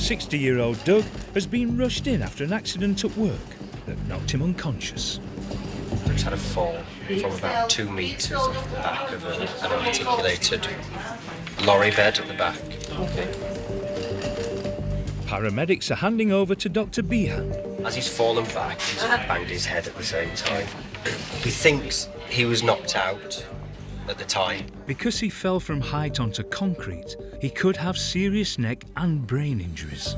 60-year-old Doug has been rushed in after an accident at work that knocked him unconscious. Doug's had a fall from about 2 metres off the back of an articulated lorry bed at the back. Okay. Paramedics are handing over to Dr. Behan. As he's fallen back, he's banged his head at the same time. He thinks he was knocked out at the time. Because he fell from height onto concrete, he could have serious neck and brain injuries.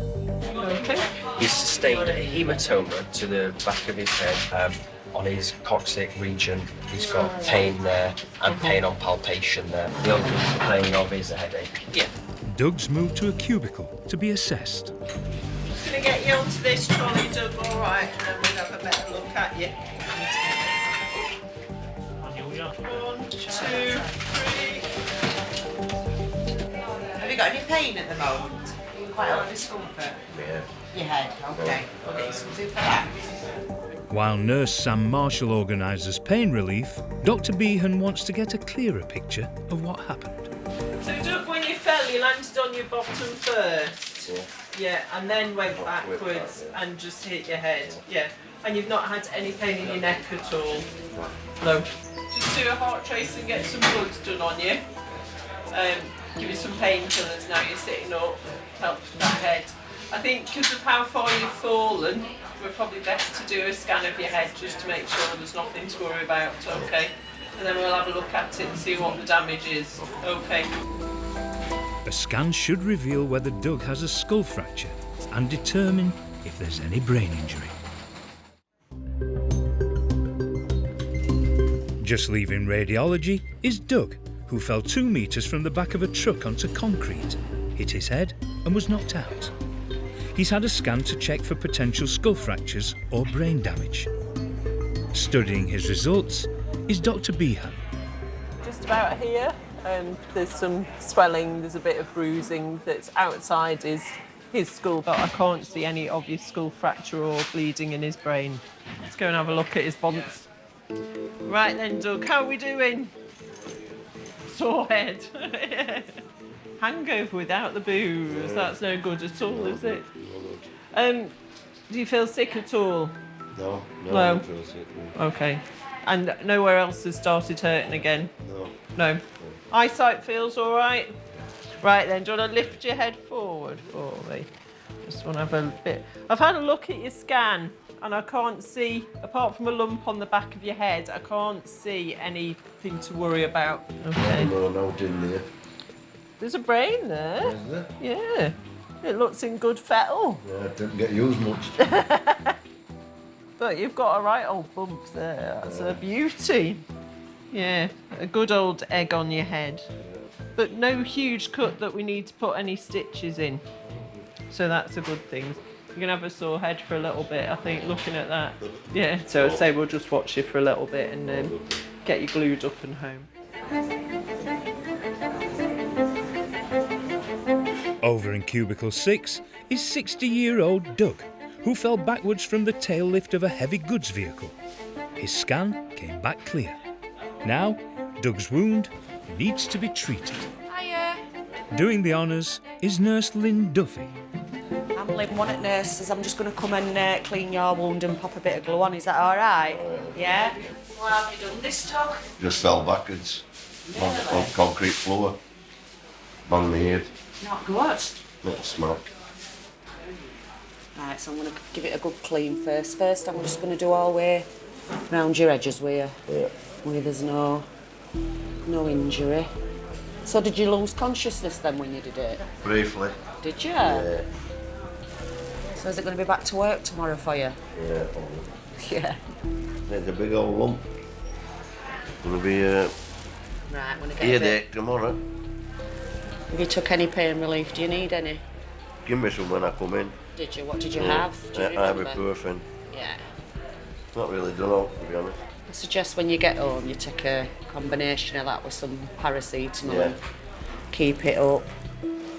Okay. He's sustained a hematoma to the back of his head. On his coccyx region, he's got pain there and pain on palpation there. The only complaining of is a headache. Yeah. Doug's moved to a cubicle to be assessed. Just going to get you onto this trolley, Doug, all right, and then we'll have a better look at you. 1, 2, 3. Have you got any pain at the moment? Quite a lot of discomfort? Yeah. Your head, okay. I'll get you something for that. While nurse Sam Marshall organises pain relief, Dr. Behan wants to get a clearer picture of what happened. So, Doug, when you fell, you landed on your bottom first? Yeah, and then went backwards and just hit your head? Yeah. And you've not had any pain in your neck at all? No. Just do a heart trace and get some blood done on you. Give you some painkillers now you're sitting up, help that head. I think because of how far you've fallen, we're probably best to do a scan of your head just to make sure there's nothing to worry about, okay? And then we'll have a look at it and see what the damage is, okay? A scan should reveal whether Doug has a skull fracture and determine if there's any brain injury. Just leaving radiology is Doug, who fell 2 metres from the back of a truck onto concrete, hit his head and was knocked out. He's had a scan to check for potential skull fractures or brain damage. Studying his results is Dr. Behan. Just about here, there's some swelling, there's a bit of bruising that's outside his skull, but I can't see any obvious skull fracture or bleeding in his brain. Let's go and have a look at his bonds. Right then, Doug, how are we doing? Sore head. Hangover without the booze, that's no good at all, is it? Do you feel sick at all? No. I don't feel sick. No. Okay. And nowhere else has started hurting again? No. Eyesight feels all right? Right then, do you want to lift your head forward for me? Just want to have a bit... I've had a look at your scan and I can't see, apart from a lump on the back of your head, I can't see anything to worry about. Okay. No, in there. There's a brain there. Is there? Yeah. It looks in good fettle. Yeah, it didn't get used much. But you've got a right old bump there. That's a beauty. Yeah, a good old egg on your head. But no huge cut that we need to put any stitches in. So that's a good thing. You're going to have a sore head for a little bit, I think, looking at that. Yeah, so I'd say we'll just watch you for a little bit and get you glued up and home. Over in cubicle 6 is 60-year-old Doug, who fell backwards from the tail lift of a heavy goods vehicle. His scan came back clear. Now, Doug's wound needs to be treated. Hiya. Doing the honours is nurse Lynn Duffy. I'm Lynn, one at nurses. I'm just going to come and clean your wound and pop a bit of glue on. Is that all right? Yeah? Well, have you done this, Doug? Just fell backwards on concrete floor. Banged my head. Not good. Little smack. Right, so I'm going to give it a good clean first. First, I'm just going to do all the way round your edges where there's no injury. So did you lose consciousness then when you did it? Briefly. Did you? Yeah. So is it going to be back to work tomorrow for you? Yeah. Yeah. It's a big old lump. Gonna be Right, I'm going to get a bit... headache tomorrow. Have you took any pain relief? Do you need any? Give me some when I come in. Did you? What did you have? Do you remember? Ibuprofen. Yeah. Not really done all, to be honest. I suggest when you get home you take a combination of that with some paracetamol and keep it up.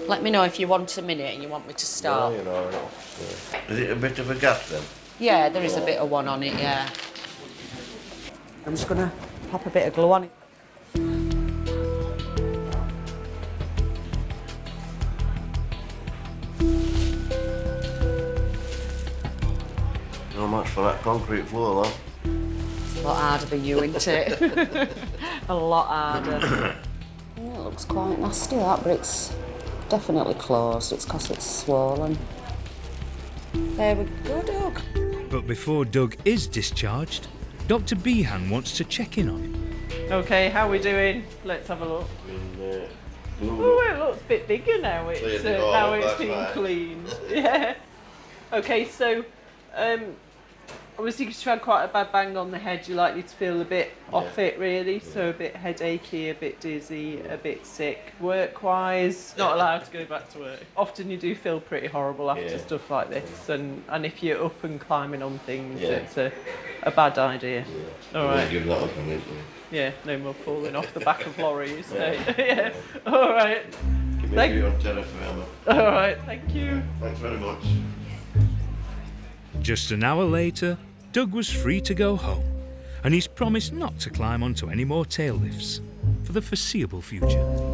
Let me know if you want a minute and you want me to start. Yeah, you know, yeah. Is it a bit of a gas then? Yeah, there is a bit of one on it, yeah. I'm just going to pop a bit of glue on it. for that concrete floor, lad. It's a lot harder than you, isn't it? A lot harder. Yeah, it looks quite nasty, that, but it's definitely closed. It's because it's swollen. There we go, Doug. But before Doug is discharged, Dr. Behan wants to check in on him. Okay, how are we doing? Let's have a look. Oh, it looks a bit bigger now. Cleared it all up, It's that's been right. cleaned. Yeah. Okay, so obviously because you had quite a bad bang on the head, you're likely to feel a bit off it really, so a bit headachy, a bit dizzy, a bit sick. Work-wise, not allowed to go back to work. Often you do feel pretty horrible after stuff like this, and if you're up and climbing on things, it's a bad idea. All right. Give that up and it. Yeah, no more falling off the back of lorries. Yeah. All right. Give Thank- me your telephone, Emma. All right. Thank you. Thanks very much. Just an hour later, Doug was free to go home, and he's promised not to climb onto any more tail lifts for the foreseeable future.